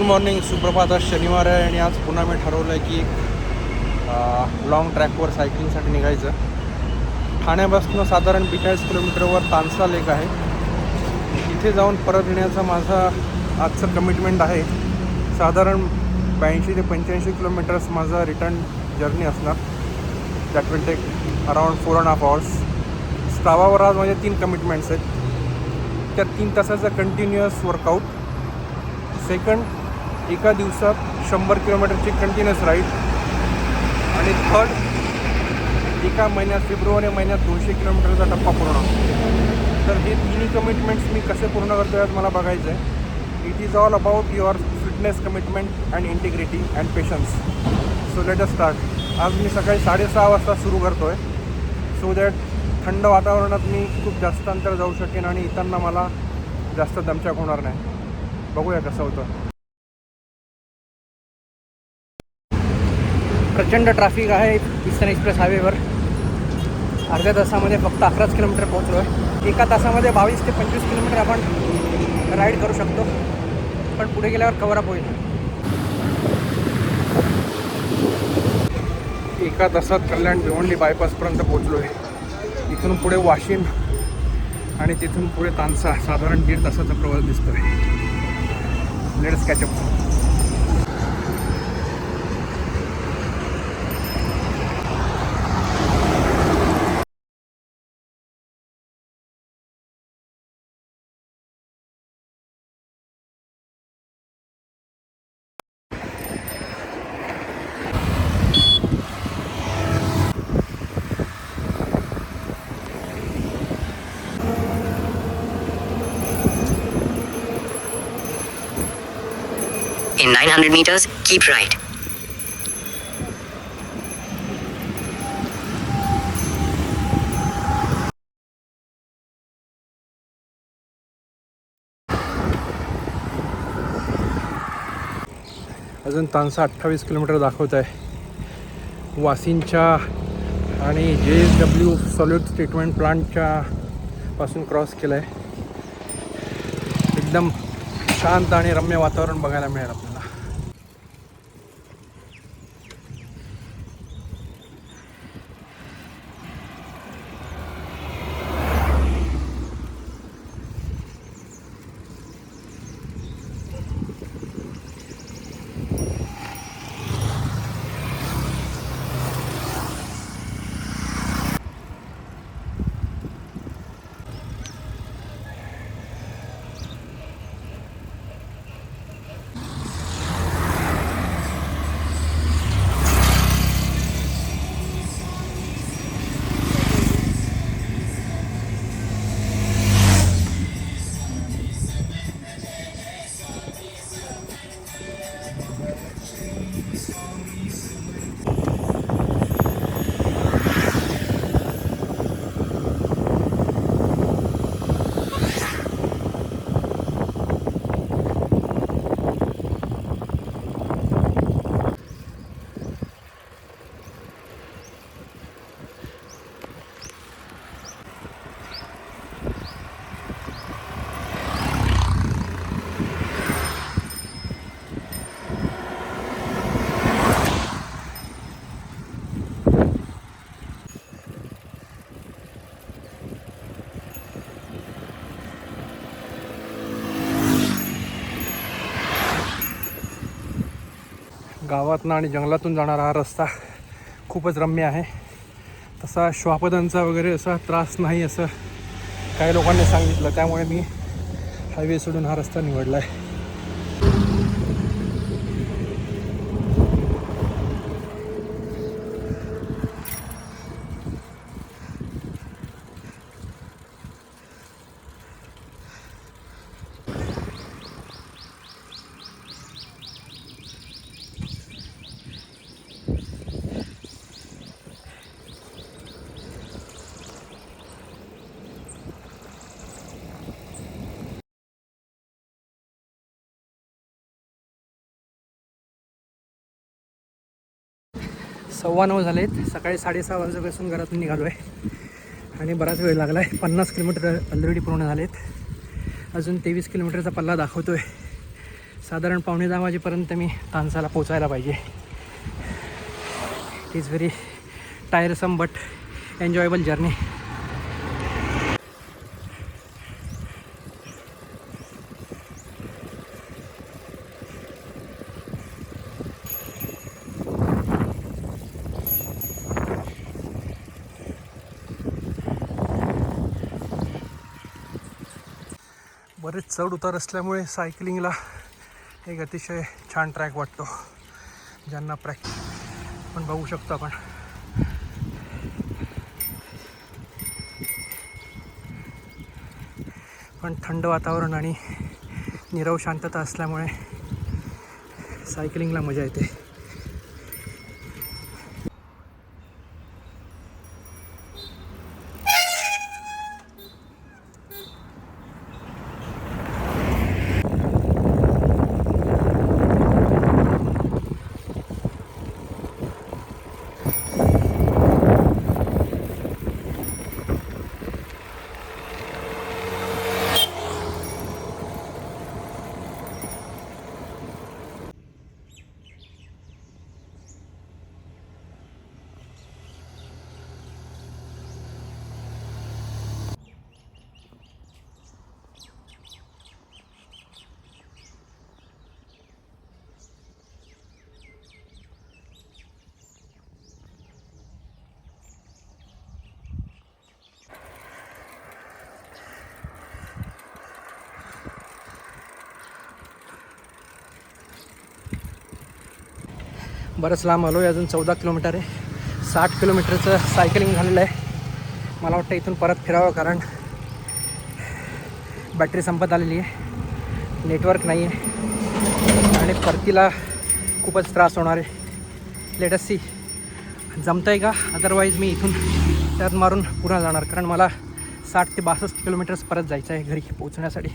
Good morning, सुप्रभात. आज शनिवार आहे आणि आज पुन्हा मी ठरवलं आहे की एक लाँग ट्रॅकवर सायकलिंगसाठी निघायचं. ठाण्यापासून साधारण 42 किलोमीटरवर तानसा लेक आहे. तिथे जाऊन परत येण्याचा माझा आजचं कमिटमेंट आहे. साधारण 82 ते 85 किलोमीटर्स माझा रिटर्न जर्नी असणार. That will take around 4.5 hours. स्टावावर आज माझे 3 कमिटमेंट्स आहेत. त्या 3 तासाचं कंटिन्युअस वर्कआउट. सेकंड, एका दिवसात 100 किलोमीटरची कंटिन्युअस राईड. आणि थर्ड, एका महिन्यात फेब्रुवारी महिन्यात 200 किलोमीटरचा टप्पा पूर्ण. तर हे तिन्ही कमिटमेंट्स मी कसे पूर्ण करतो यात मला बघायचं आहे. It is all about your fitness, commitment and integrity and patience. So let us start. आज मी सकाळी 6:30 वाजता सुरू करतो आहे, सो दॅट थंड वातावरणात मी खूप जास्त अंतर जाऊ शकेन आणि इथांना मला जास्त दमछाक होणार नाही. बघूया कसं होतं. प्रचंड ट्रॅफिक आहे ईस्टर्न एक्सप्रेस हायवेवर. अर्ध्या तासामध्ये फक्त 11 किलोमीटर पोहोचलो आहे. एका तासामध्ये 22 ते 25 किलोमीटर आपण राईड करू शकतो, पण पुढे गेल्यावर कव्हरअप होईल. एका तासात कल्याण भिवंडी बायपासपर्यंत पोहोचलो आहे. इथून पुढे वाशिम आणि तिथून पुढे तानसा, साधारण 1.5 तासाचा प्रवास दिसतो आहे. Let's catch up. In 900 meters, keep right. अजून तानसा 28 किलोमीटर दाखवत आहे. वासिनच्या आणि JSW सॉल्यूट ट्रीटमेंट प्लांटच्या पासून क्रॉस केलं आहे. एकदम शांत आणि रम्य वातावरण बघायला मिळेल आपल्याला. गावातनं आणि जंगलातून जाणारा हा रस्ता खूपच रम्य आहे. तसा श्वापदांचा वगैरे असा त्रास नाही असं काही लोकांनी सांगितलं, त्यामुळे मी हायवे सोडून हा रस्ता निवडला आहे. सव्वा 9 झालेत. सकाळी 6:30 वाजल्यापासून घरातून निघालो आहे आणि बराच वेळ लागला आहे. 50 किलोमीटर ऑलरेडी पूर्ण झालेत. अजून 23 किलोमीटरचा पल्ला दाखवतो आहे. साधारण 9:45 वाजेपर्यंत मी तानसाला पोचायला पाहिजे. It is very टायरसम but enjoyable journey. बरेच चढ उतार असल्यामुळे सायकलिंगला एक अतिशय छान ट्रॅक वाटतो. ज्यांना पण बघू शकतो आपण पण थंड वातावरण आणि नीरव शांतता असल्यामुळे सायकलिंगला मजा येते. बरंच लांब आलो आहे. अजून 14 किलोमीटर आहे. 60 किलोमीटरचं सायकलिंग झालेलं आहे. मला वाटतं इथून परत फिरावं कारण बॅटरी संपत आलेली आहे. नेटवर्क नाही आहे आणि परतीला खूपच त्रास होणार आहे. लेट अस सी जमतं आहे का. अदरवाईज मी इथून टर्न मारून पुन्हा जाणार कारण मला 60 ते 62 किलोमीटर्स परत जायचं आहे घरी पोहोचण्यासाठी.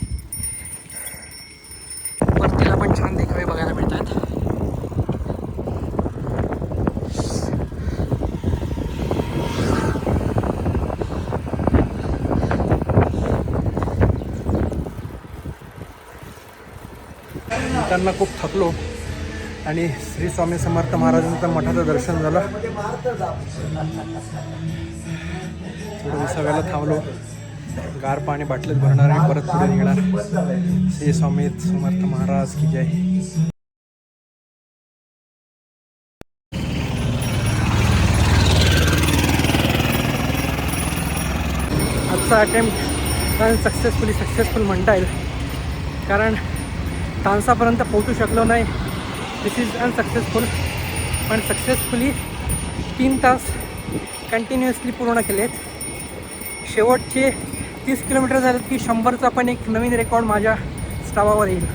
परतीला पण छान देखावे बघायला मिळतात. त्यांना खूप थकलो आणि श्री स्वामी समर्थ महाराजांचं मठाचं दर्शन झालं. थोडं विसाव्याला थांबलो. गार पाणी बाटलीत भरणार आणि परत पुढे निघणार. श्री स्वामी समर्थ महाराज की जय. आजचा अटेम्प्ट सक्सेसफुल म्हणता येईल कारण तानसापर्यंत पोहोचू शकलो नाही. दिस इज अनसक्सेसफुल. पण सक्सेसफुली 3 तास कंटिन्युअसली पूर्ण केलेत. शेवटचे 30 किलोमीटर झालेत की 100चा पण एक नवीन रेकॉर्ड माझ्या स्टावावर येईल.